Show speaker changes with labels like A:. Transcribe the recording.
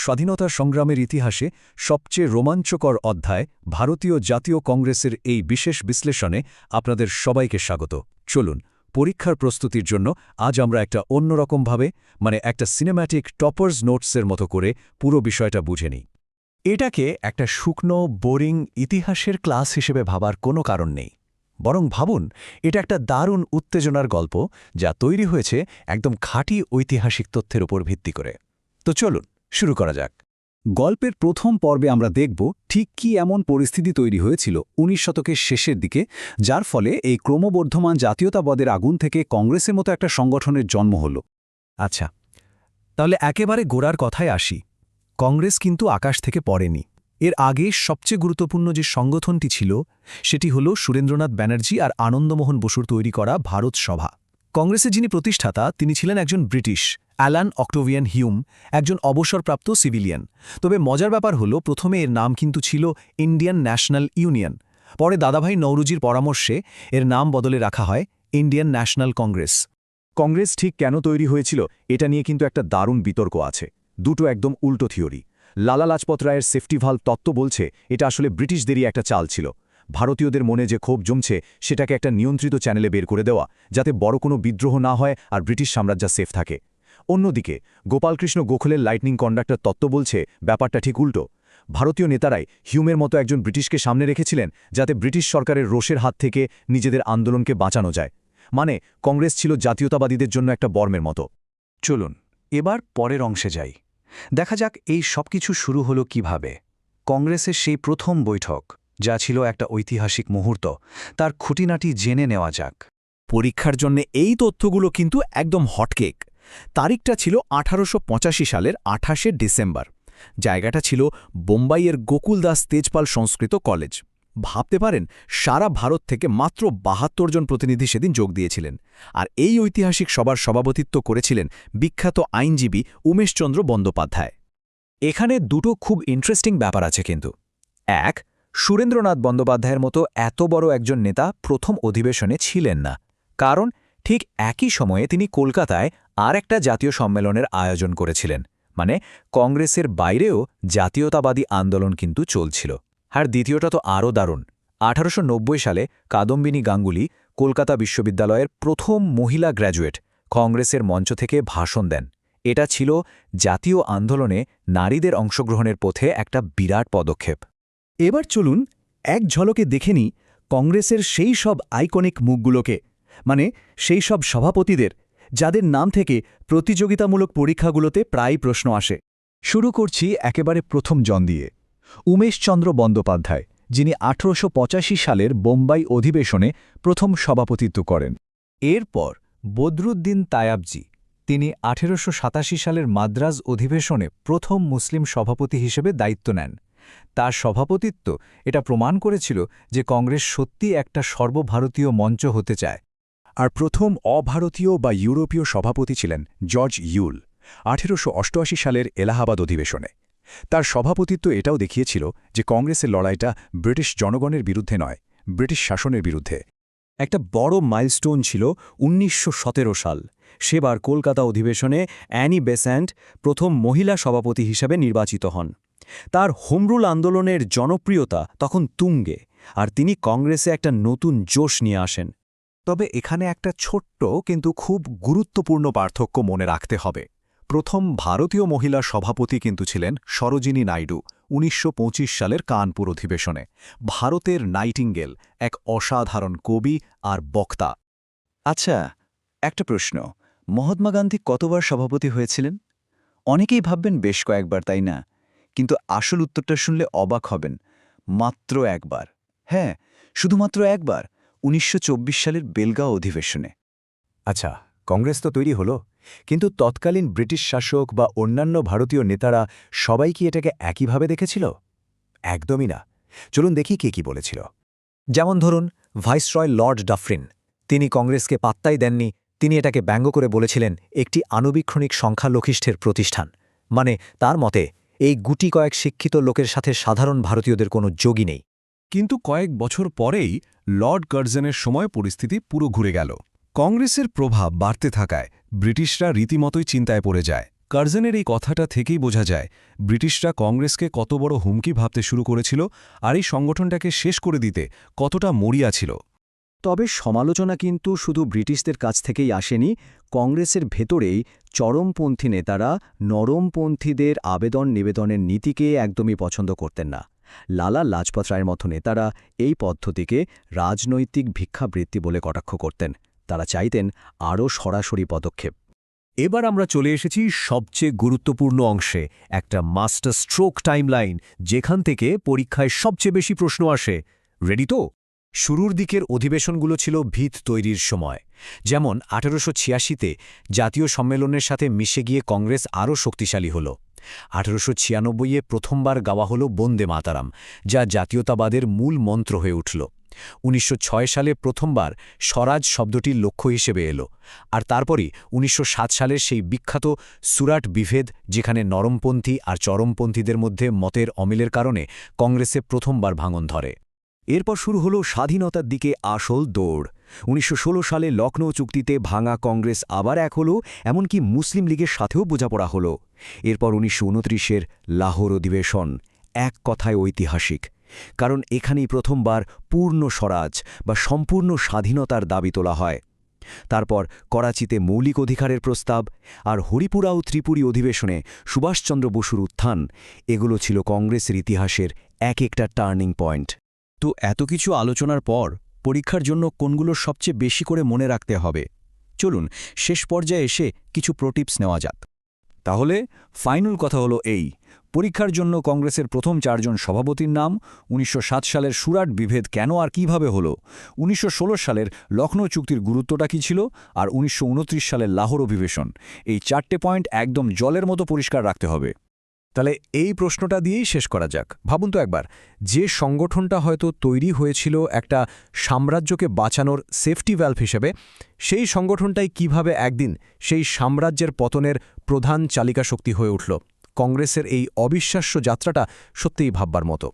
A: স্বাধীনতা সংগ্রামের ইতিহাসে সবচেয়ে রোমাঞ্চকর অধ্যায় ভারতীয় জাতীয় কংগ্রেসের এই বিশেষ বিশ্লেষণে আপনাদের সবাইকে স্বাগত। চলুন, পরীক্ষার প্রস্তুতির জন্য আজ আমরা একটা অন্যরকমভাবে একটা সিনেম্যাটিক টপার্স নোটসের মতো করে পুরো বিষয়টা বুঝে নিই।
B: এটাকে একটা শুকনো বোরিং ইতিহাসের ক্লাস হিসেবে ভাবার কোনো কারণ নেই, বরং ভাবুন এটা একটা দারুণ উত্তেজনার গল্প যা তৈরি হয়েছে একদম খাঁটি ঐতিহাসিক তথ্যের উপর ভিত্তি করে। তো চলুন শুরু করা যাক।
A: গল্পের প্রথম পর্বে আমরা দেখব ঠিক কি এমন পরিস্থিতি তৈরি হয়েছিল ১৯ শতকের শেষের দিকে, যার ফলে এই ক্রমবর্ধমান জাতীয়তাবাদের আগুন থেকে কংগ্রেসের মতো একটা সংগঠনের জন্ম হল।
B: আচ্ছা, তাহলে একেবারে গোড়ার কথায় আসি। কংগ্রেস কিন্তু আকাশ থেকে পড়েনি। এর আগে সবচেয়ে গুরুত্বপূর্ণ যে সংগঠনটি ছিল সেটি হল সুরেন্দ্রনাথ ব্যানার্জি আর আনন্দমোহন বসুর তৈরি করা ভারত সভা। কংগ্রেসের যিনি প্রতিষ্ঠাতা তিনি ছিলেন একজন ব্রিটিশ, অ্যালান অক্টোভিয়ান হিউম, একজন অবসরপ্রাপ্ত সিভিলিয়ান। তবে মজার ব্যাপার হলো প্রথমে এর নাম কিন্তু ছিল ইন্ডিয়ান ন্যাশনাল ইউনিয়ন। পরে দাদাভাই নওরুজির পরামর্শে এর নাম বদলে রাখা হয় ইন্ডিয়ান ন্যাশনাল কংগ্রেস।
A: কংগ্রেস ঠিক কেন তৈরি হয়েছিল এটা নিয়ে কিন্তু একটা দারুণ বিতর্ক আছে। দুটো একদম উল্টো থিওরি। লালা লাজপত রায়ের সেফটি ভাল্ভ তত্ত্ব বলছে এটা আসলে ব্রিটিশদেরই একটা চাল ছিল। ভারতীয়দের মনে যে ক্ষোভ জমছে সেটাকে একটা নিয়ন্ত্রিত চ্যানেলে বের করে দেওয়া, যাতে বড় কোনো বিদ্রোহ না হয় আর ব্রিটিশ সাম্রাজ্য সেফ থাকে। অন্যদিকে গোপালকৃষ্ণ গোখলের লাইটনিং কন্ডাক্টর তত্ত্ব বলছে ব্যাপারটা ঠিক উল্টো। ভারতীয় নেতারাই হিউমের মতো একজন ব্রিটিশকে সামনে রেখেছিলেন যাতে ব্রিটিশ সরকারের রোষের হাত থেকে নিজেদের আন্দোলনকে বাঁচানো যায়। মানে কংগ্রেস ছিল জাতীয়তাবাদীদের জন্য একটা বর্মের মতো।
B: চলুন এবার পরের অংশে যাই। দেখা যাক এই সবকিছু শুরু হলো কিভাবে। কংগ্রেসের সেই প্রথম বৈঠক, যা ছিল একটা ঐতিহাসিক মুহূর্ত, তার খুঁটিনাটি জেনে নেওয়া যাক।
A: পরীক্ষার জন্য এই তথ্যগুলো কিন্তু একদম হটকেক। তারিখটা ছিল 1885 সালের 28শে ডিসেম্বর। জায়গাটা ছিল বোম্বাইয়ের গোকুলদাস তেজপাল সংস্কৃত কলেজ। ভাবতে পারেন, সারা ভারত থেকে মাত্র ৭২ জন প্রতিনিধি সেদিন যোগ দিয়েছিলেন। আর এই ঐতিহাসিক সভার সভাপতিত্ব করেছিলেন বিখ্যাত আইনজীবী উমেশচন্দ্র বন্দ্যোপাধ্যায়। এখানে দুটো খুব ইন্টারেস্টিং ব্যাপার আছে কিন্তু। এক, সুরেন্দ্রনাথ বন্দ্যোপাধ্যায়ের মতো এত বড় একজন নেতা প্রথম অধিবেশনে ছিলেন না, কারণ ঠিক একই সময়ে তিনি কলকাতায় আর একটা জাতীয় সম্মেলনের আয়োজন করেছিলেন। মানে কংগ্রেসের বাইরেও জাতীয়তাবাদী আন্দোলন কিন্তু চলছিল। আর দ্বিতীয়টা তো আরও দারুণ। 1890 সালে কাদম্বিনী গাঙ্গুলি, কলকাতা বিশ্ববিদ্যালয়ের প্রথম মহিলা গ্র্যাজুয়েট, কংগ্রেসের মঞ্চ থেকে ভাষণ দেন। এটা ছিল জাতীয় আন্দোলনে নারীদের অংশগ্রহণের পথে একটা বিরাট পদক্ষেপ। এবার চলুন এক ঝলকে দেখে নিই কংগ্রেসের সেই সব আইকনিক মুখগুলোকে, মানে সেই সব সভাপতিদের যাদের নাম থেকে প্রতিযোগিতামূলক পরীক্ষাগুলোতে প্রায় প্রশ্ন আসে। শুরু করছি একেবারে প্রথম জন দিয়ে, উমেশচন্দ্র বন্দ্যোপাধ্যায়, যিনি 1885 সালের বোম্বাই অধিবেশনে প্রথম সভাপতিত্ব করেন। এরপর বদরুদ্দিন তায়াবজি, তিনি 1887 সালের মাদ্রাজ অধিবেশনে প্রথম মুসলিম সভাপতি হিসেবে দায়িত্ব নেন। তার সভাপতিত্ব এটা প্রমাণ করেছিল যে কংগ্রেস সত্যি একটা সর্বভারতীয় মঞ্চ হতে চায়। আর প্রথম অভারতীয় বা ইউরোপীয় সভাপতি ছিলেন জর্জ ইউল, 1888 সালের এলাহাবাদ অধিবেশনে। তার সভাপতিত্ব এটাও দেখিয়েছিল যে কংগ্রেসের লড়াইটা ব্রিটিশ জনগণের বিরুদ্ধে নয়, ব্রিটিশ শাসনের বিরুদ্ধে। একটা বড় মাইলস্টোন ছিল 1917 সাল। সেবার কলকাতা অধিবেশনে অ্যানি বেস্যান্ট প্রথম মহিলা সভাপতি হিসেবে নির্বাচিত হন। তার হোমরুল আন্দোলনের জনপ্রিয়তা তখন তুঙ্গে, আর তিনি কংগ্রেসে একটা নতুন জোশ নিয়ে আসেন। তবে এখানে একটা ছোট্ট কিন্তু খুব গুরুত্বপূর্ণ পার্থক্য মনে রাখতে হবে। প্রথম ভারতীয় মহিলা সভাপতি কিন্তু ছিলেন সরোজিনী নাইডু, 1925 সালের কানপুর অধিবেশনে। ভারতের নাইটিঙ্গেল, এক অসাধারণ কবি আর বক্তা।
B: আচ্ছা, একটা প্রশ্ন, মহাত্মা গান্ধী কতবার সভাপতি হয়েছিলেন? অনেকেই ভাববেন বেশ কয়েকবার, তাই না? কিন্তু আসল উত্তরটা শুনলে অবাক হবেন। মাত্র একবার। হ্যাঁ, শুধুমাত্র একবার, 1924 সালের বেলগাঁও অধিবেশনে।
A: আচ্ছা, কংগ্রেস তো তৈরি হলো, কিন্তু তৎকালীন ব্রিটিশ শাসক বা অন্যান্য ভারতীয় নেতারা সবাই কি এটাকে একইভাবে দেখেছিল? একদমই না। চলুন দেখি কে কি বলেছিল। যেমন ধরুন ভাইসরয় লর্ড ডাফরিন, তিনি কংগ্রেসকে পাত্তাই দেননি। তিনি এটাকে ব্যঙ্গ করে বলেছিলেন একটি আণুবীক্ষণিক সংখ্যালঘিষ্ঠের প্রতিষ্ঠান। মানে তার মতে এই গুটি কয়েক শিক্ষিত লোকের সাথে সাধারণ ভারতীয়দের কোনো যোগই নেই।
C: কিন্তু কয়েক বছর পরেই লর্ড কার্জনের সময় পরিস্থিতি পুরো ঘুরে গেল। কংগ্রেসের প্রভাব বাড়তে থাকায় ব্রিটিশরা রীতিমতোই চিন্তায় পড়ে যায়। কার্জনের এই কথাটা থেকেই বোঝা যায় ব্রিটিশরা কংগ্রেসকে কত বড় হুমকি ভাবতে শুরু করেছিল আর এই সংগঠনটাকে শেষ করে দিতে কতটা মরিয়া ছিল।
B: তবে সমালোচনা কিন্তু শুধু ব্রিটিশদের কাছ থেকেই আসেনি। কংগ্রেসের ভেতরেই চরমপন্থী নেতারা নরমপন্থীদের আবেদন নিবেদনের নীতিকে একদমই পছন্দ করতেন না। লালা লাজপত রায়ের মতো নেতারা এই পদ্ধতিকে রাজনৈতিক ভিক্ষাবৃত্তি বলে কটাক্ষ করতেন। তারা চাইতেন আরও সরাসরি পদক্ষেপ।
D: এবার আমরা চলে এসেছি সবচেয়ে গুরুত্বপূর্ণ অংশে, একটা মাস্টার স্ট্রোক টাইমলাইন, যেখান থেকে পরীক্ষায় সবচেয়ে বেশি প্রশ্ন আসে। রেডি তো?
A: শুরুর দিকের অধিবেশনগুলো ছিল ভিত তৈরির সময়। যেমন 1886তে জাতীয় সম্মেলনের সাথে মিশে গিয়ে কংগ্রেস আরও শক্তিশালী হল। 1896-এ প্রথমবার গাওয়া হল বন্দে মাতারাম, যা জাতীয়তাবাদের মূল মন্ত্র হয়ে উঠল। 1906 সালে প্রথমবার স্বরাজ শব্দটি লক্ষ্য হিসেবে এলো। আর তারপরই 1907 সালের সেই বিখ্যাত সুরাট বিভেদ, যেখানে নরমপন্থী আর চরমপন্থীদের মধ্যে মতের অমিলের কারণে কংগ্রেসে প্রথমবার ভাঙন ধরে।
D: এরপর শুরু হলো স্বাধীনতার দিকে আসল দৌড়। 1916 সালে লখনৌ চুক্তিতে ভাঙা কংগ্রেস আবার এক হল, এমনকি মুসলিম লীগের সাথেও বোঝাপড়া হল। এরপর 1929-এর লাহোর অধিবেশন, এক কথায় ঐতিহাসিক, কারণ এখানেই প্রথমবার পূর্ণ স্বরাজ বা সম্পূর্ণ স্বাধীনতার দাবি তোলা হয়। তারপর করাচিতে মৌলিক অধিকারের প্রস্তাব, আর হরিপুরা ও ত্রিপুরী অধিবেশনে সুভাষচন্দ্র বসুর উত্থান। এগুলো ছিল কংগ্রেসের ইতিহাসের এক একটা টার্নিং পয়েন্ট।
B: তো এত কিছু আলোচনার পর পরীক্ষার জন্য কোনগুলো সবচেয়ে বেশি করে মনে রাখতে হবে? চলুন শেষ পর্যায়ে এসে কিছু প্রোটিপস নেওয়া যাক। তাহলে ফাইনাল কথা হলো এই: পরীক্ষার জন্য কংগ্রেসের প্রথম 4 জন সভাপতির নাম, 1907 সালের সুরাট বিভেদ কেন আর কিভাবে হলো, 1916 সালের লখনৌ চুক্তির গুরুত্বটা কী ছিল, আর 1929 সালের লাহোর অধিবেশন। এই 4টে পয়েন্ট একদম জলের মতো পরিষ্কার রাখতে হবে।
D: তাহলে এই প্রশ্নটা দিয়েই শেষ করা যাক। ভাবুন তো একবার, যে সংগঠনটা হয়তো তৈরি হয়েছিল একটা সাম্রাজ্যকে বাঁচানোর সেফটি ভ্যালভ হিসেবে, সেই সংগঠনটাই কিভাবে একদিন সেই সাম্রাজ্যের পতনের প্রধান চালিকা শক্তি হয়ে উঠল। কংগ্রেসের এই অবিশ্বাস্য যাত্রাটা সত্যিই ভাববার মতো।